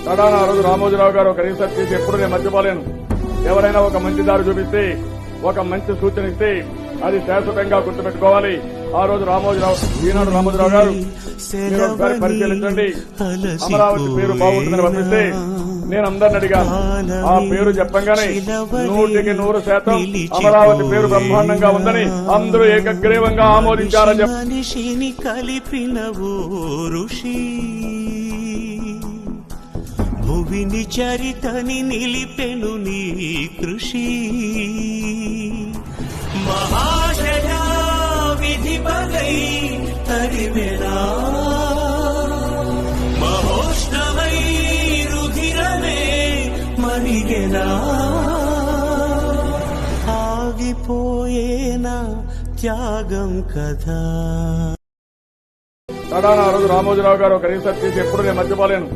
తడాన ఆ రోజు రామోజీరావు గారు ఒక రీసెర్చ్ చేసి ఎప్పుడు నేను మర్చిపోలేను. ఎవరైనా ఒక మంచి దారి చూపిస్తే, ఒక మంచి సూచన ఇస్తే అది శాశ్వతంగా గుర్తుపెట్టుకోవాలి. ఆ రోజు రామోజీరావు, ఈనాడు రామోజీరావు గారు మీరు ఒకసారి పరిశీలించండి. అమరావతి పేరు బాగుంటుందని పంపిస్తే నేను అందరిని అడిగాను. ఆ పేరు చెప్పంగానే 100% అమరావతి పేరు బ్రహ్మాండంగా ఉందని అందరూ ఏకగ్రీవంగా ఆమోదించారని మనిషిని కలిపినవో ఋషి, భువిని చరితని నిలిపెను నీ కృషి. మహాశయా విధి పగై తరివెనా, మహోష్ణమై రుధిరమే మరిగెనా, ఆగిపోయేనా త్యాగం కదా. తడాన ఆ రోజు రామోజీరావు గారు ఒక రీసెర్చ్ చేసి ఎప్పుడు నేను మర్చిపోలేను.